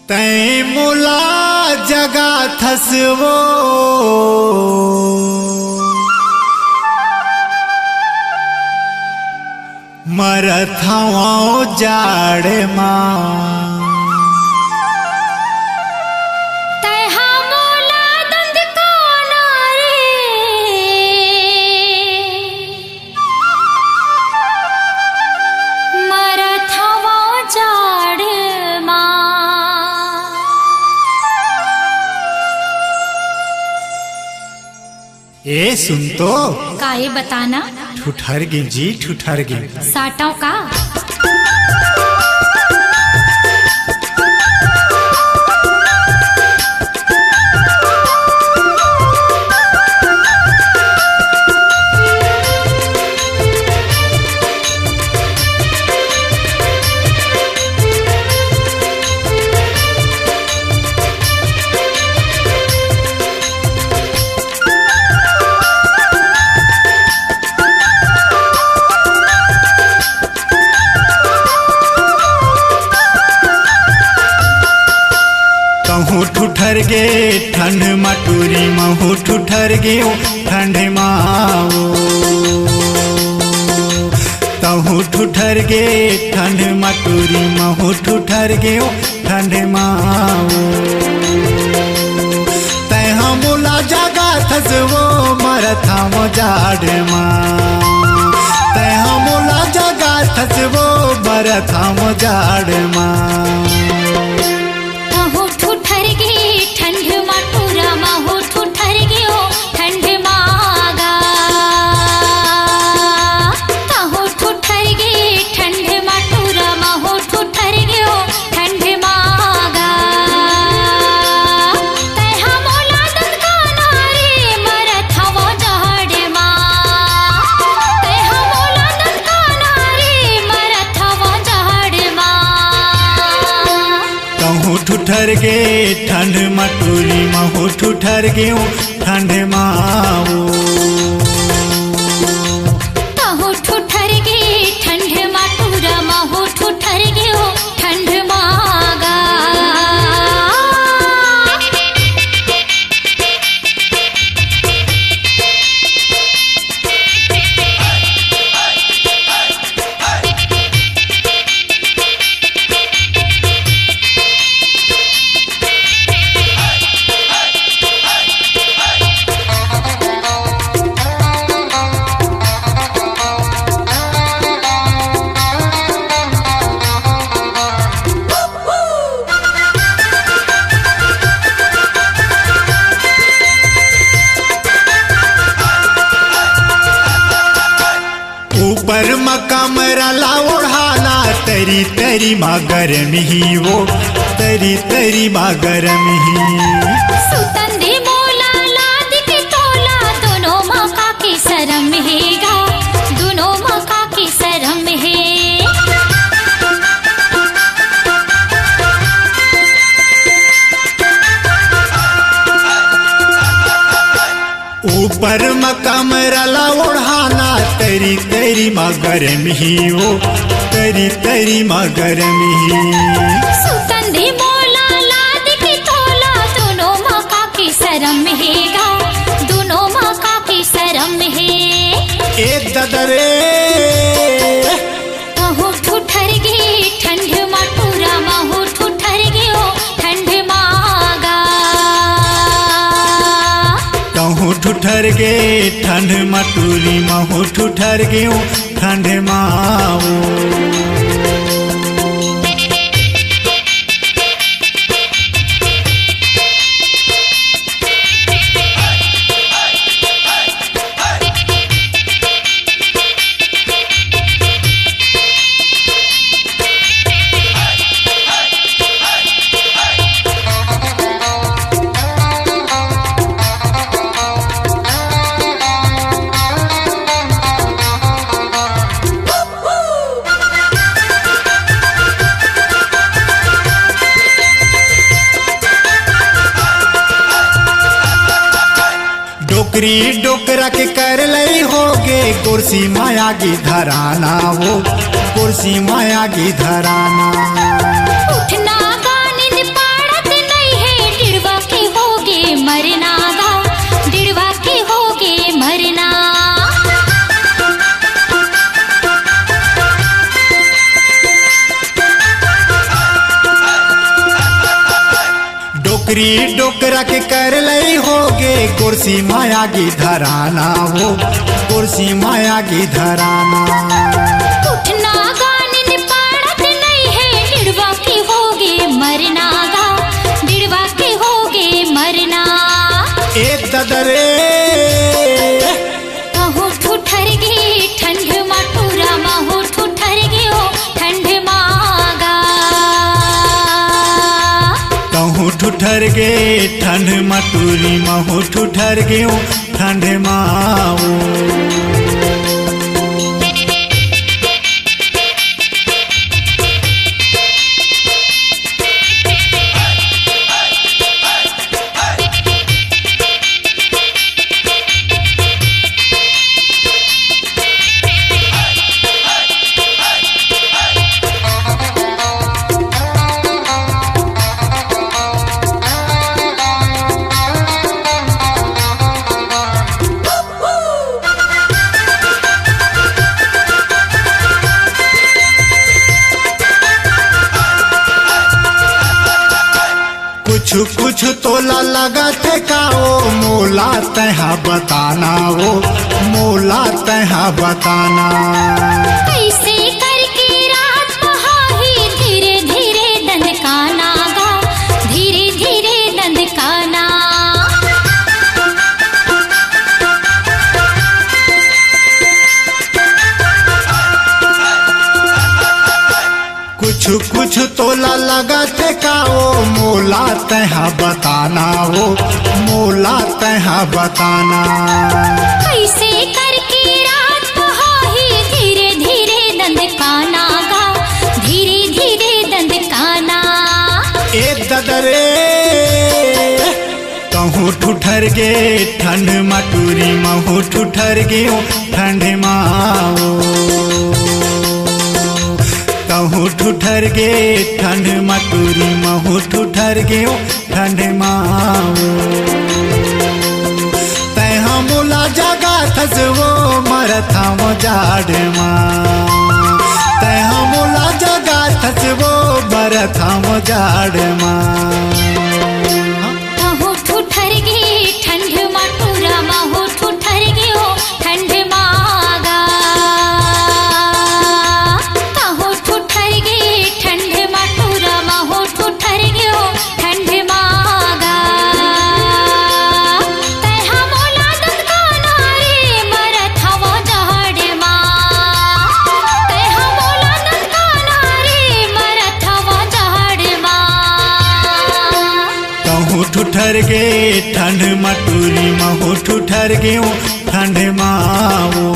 तै मुला जगा थसवो मरथवा जाड़े माँ ए सुन तो काहे बताना ठुठर गे जी ठुठर गे साटाव का ठुठर गे ठंड मटूरी महू ठुठर गे ठंड माओ तहू ठुठर गे ठंड मटूरी महू ठुठर गे ठंड माओ तै मुला जगा थसवो मरथा जाड़ माँ तै मुला जगा थसवो मरथा जाड़ माँ ठुठर गे ठंड मटूरी महू ठुठर गे ठंड माओ तहु ठुठर गे ठंड मटूरा महू ठुठर गे ठंड मागा ऊपर कमरा ला ओढ़ाला तरी तरी मगर मिही वो तरी तरी मगर मिही सुतंदे मोला लाद के तोला दोनों मौका के शरम हेगा दोनों मौका के शरम है ऊपर कमरा ला ओढ़ाना तरी तरी मगर मिही वो तरी तरी मगर मिही सुतंदे मोला लाद के तोला दोनों मौका के शरम हेगा दोनों मौका के शरम है एक ददरे महू ठुठर गे ठंड मटूरा महू ठुठर गे ठंड मागा कहूँ ठुठर गे ठंड मटूरी महू ठुठर गे ठंड माओ डोकरी डोकरा के कर लई होगे कुर्सी माया की धराना वो कुर्सी माया की धराना उठना गानिंद पाड़ मरना गा, दिड़वा के होगे मरना। डोकरी डोकरा के कर लई होगे कुर्सी माया की धराना हो, कुर्सी माया की धराना। उठना गाने पाड़त नहीं है, दिड़वा के होगे मरना गा, दिड़वा के होगे मरना। एक ददरे महू ठुठर गे ठंड माटूरा, महू ठुठर गे हो ठंड मागा। कहूँ ठुठर गे ठंड मटूरी, महू ठुठर गे ठंड माओ। कुछ कुछ तोला लगा थे का ओ मोला तहा बताना, वो मोला तहा बताना। कैसे करके रात बहाही, धीरे धीरे दंदकाना गा, धीरे धीरे दंदकाना। कुछ कुछ तोला लगा थे का ओ मोला तहा बताना, वो मोला तहा बताना। कैसे करके रात बहाही, धीरे धीरे दंदकाना गा, धीरे धीरे दंदकाना। एक ददरे कहूँ ठुठर गे ठंड मटूरी, महू ठुठर गे ठंड माओ। कहूँ ठुठर गे ठंड मटूरी, महू ठुठर गे ठंड माओ। तैहा मोला जगा थस वो मरथा वो जाड़ माँ, तैहा मोला जगा थस वो मरथा वो जाड़ माँ। महू ठुठर गे ठंड माटूरा, महू ठुठर गे हो ठंड मागा। महू ठुठर गे ठंड माटूरा, महू ठुठर गे हो ठंड मागा। तैहा मोला दंदकाना रे मरत हवा जहाड़ माँ, तैहा मोला दंदकाना रे मरत हवा जहाड़ माँ। कहूँ ठुठर गे ठंड मटूरी, महू ठुठर गे ठंड माओ।